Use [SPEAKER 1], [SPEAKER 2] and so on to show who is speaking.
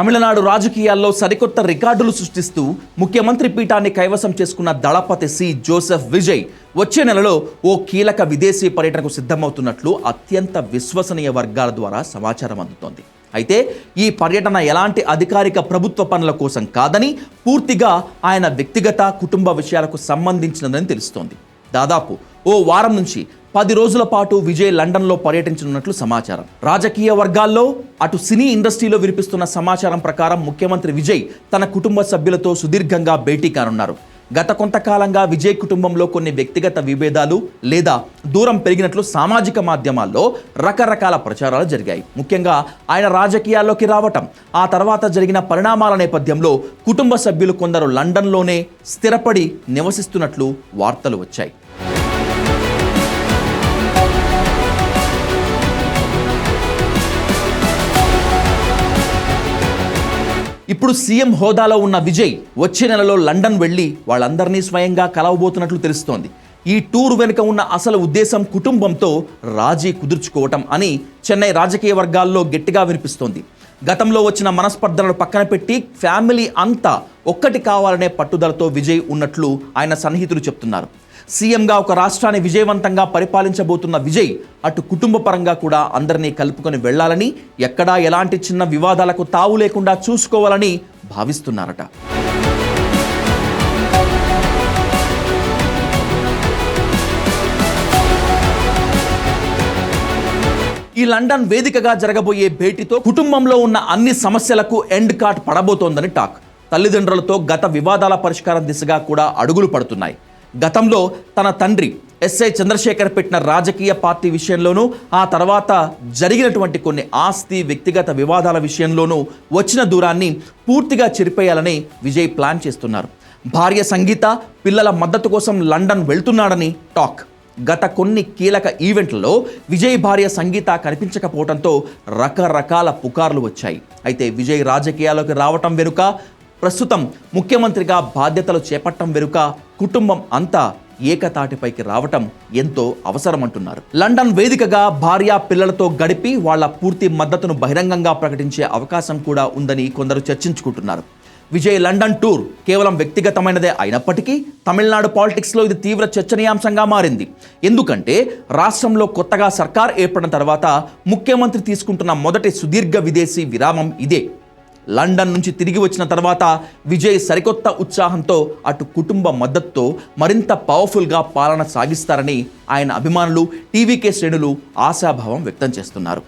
[SPEAKER 1] తమిళనాడు రాజకీయాల్లో సరికొత్త రికార్డులు సృష్టిస్తూ ముఖ్యమంత్రి పీఠాన్ని కైవసం చేసుకున్న దళపతి సి జోసెఫ్ విజయ్ వచ్చే నెలలో ఓ కీలక విదేశీ పర్యటనకు సిద్ధమవుతున్నట్లు అత్యంత విశ్వసనీయ వర్గాల ద్వారా సమాచారం అందుతోంది. అయితే ఈ పర్యటన ఎలాంటి అధికారిక ప్రభుత్వ పనుల కోసం కాదని పూర్తిగా ఆయన వ్యక్తిగత కుటుంబ విషయాలకు సంబంధించినదని తెలుస్తోంది. దాదాపు ఓ వారం నుంచి 10 రోజుల పాటు విజయ్ లండన్లో పర్యటించనున్నట్లు సమాచారం. రాజకీయ వర్గాల్లో అటు సినీ ఇండస్ట్రీలో వినిపిస్తున్న సమాచారం ప్రకారం ముఖ్యమంత్రి విజయ్ తన కుటుంబ సభ్యులతో సుదీర్ఘంగా భేటీ కానున్నారు. గత కొంతకాలంగా విజయ్ కుటుంబంలో కొన్ని వ్యక్తిగత విభేదాలు లేదా దూరం పెరిగినట్లు సామాజిక మాధ్యమాల్లో రకరకాల ప్రచారాలు జరిగాయి. ముఖ్యంగా ఆయన రాజకీయాల్లోకి రావటం, ఆ తర్వాత జరిగిన పరిణామాల నేపథ్యంలో కుటుంబ సభ్యులు కొందరు లండన్లోనే స్థిరపడి నివసిస్తున్నట్లు వార్తలు వచ్చాయి. ఇప్పుడు సీఎం హోదాలో ఉన్న విజయ్ వచ్చే నెలలో లండన్ వెళ్లి వాళ్ళందరినీ స్వయంగా కలవబోతున్నట్లు తెలుస్తోంది. ఈ టూర్ వెనుక ఉన్న అసలు ఉద్దేశం కుటుంబంతో రాజీ కుదుర్చుకోవటం అని చెన్నై రాజకీయ వర్గాల్లో గట్టిగా వినిపిస్తోంది. గతంలో వచ్చిన మనస్పర్ధలను పక్కన పెట్టి ఫ్యామిలీ అంతా ఒక్కటి కావాలనే పట్టుదలతో విజయ్ ఉన్నట్లు ఆయన సన్నిహితులు చెప్తున్నారు. సీఎంగా ఒక రాష్ట్రాన్ని విజయవంతంగా పరిపాలించబోతున్న విజయ్ అటు కుటుంబ పరంగా కూడా అందరినీ కలుపుకొని వెళ్లాలని, ఎక్కడా ఎలాంటి చిన్న వివాదాలకు తావు లేకుండా చూసుకోవాలని భావిస్తున్నారట. ఈ లండన్ వేదికగా జరగబోయే భేటీతో కుటుంబంలో ఉన్న అన్ని సమస్యలకు ఎండ్ కార్డ్ పడబోతోందని టాక్. తల్లిదండ్రులతో గత వివాదాల పరిష్కారం దిశగా కూడా అడుగులు పడుతున్నాయి. గతంలో తన తండ్రి ఎస్ఐ చంద్రశేఖర్ పెట్టిన రాజకీయ పార్టీ విషయంలోనూ, ఆ తర్వాత జరిగినటువంటి కొన్ని ఆస్తి వ్యక్తిగత వివాదాల విషయంలోనూ వచ్చిన దూరాన్ని పూర్తిగా చెరిపేయాలని విజయ్ ప్లాన్ చేస్తున్నారు. భార్య సంగీత పిల్లల మద్దతు కోసం లండన్ వెళ్తున్నాడని టాక్. గత కొన్ని కీలక ఈవెంట్లలో విజయ్ భార్య సంగీత కనిపించకపోవడంతో రకరకాల పుకార్లు వచ్చాయి. అయితే విజయ్ రాజకీయాల్లోకి రావటం వెనుక, ప్రస్తుతం ముఖ్యమంత్రిగా బాధ్యతలు చేపట్టడం వెనుక కుటుంబం అంతా ఏకతాటిపైకి రావటం ఎంతో అవసరమంటున్నారు. లండన్ వేదికగా భార్య పిల్లలతో గడిపి వాళ్ల పూర్తి మద్దతును బహిరంగంగా ప్రకటించే అవకాశం కూడా ఉందని కొందరు చర్చించుకుంటున్నారు. విజయ్ లండన్ టూర్ కేవలం వ్యక్తిగతమైనదే అయినప్పటికీ తమిళనాడు పాలిటిక్స్లో ఇది తీవ్ర చర్చనీయాంశంగా మారింది. ఎందుకంటే రాష్ట్రంలో కొత్తగా సర్కార్ ఏర్పడిన తర్వాత ముఖ్యమంత్రి తీసుకుంటున్న మొదటి సుదీర్ఘ విదేశీ విరామం ఇదే. లండన్ నుంచి తిరిగి వచ్చిన తర్వాత విజయ్ సరికొత్త ఉత్సాహంతో అటు కుటుంబ మద్దతుతో మరింత పవర్ఫుల్గా పాలన సాగిస్తారని ఆయన అభిమానులు, టీవీకే శ్రేణులు ఆశాభావం వ్యక్తం చేస్తున్నారు.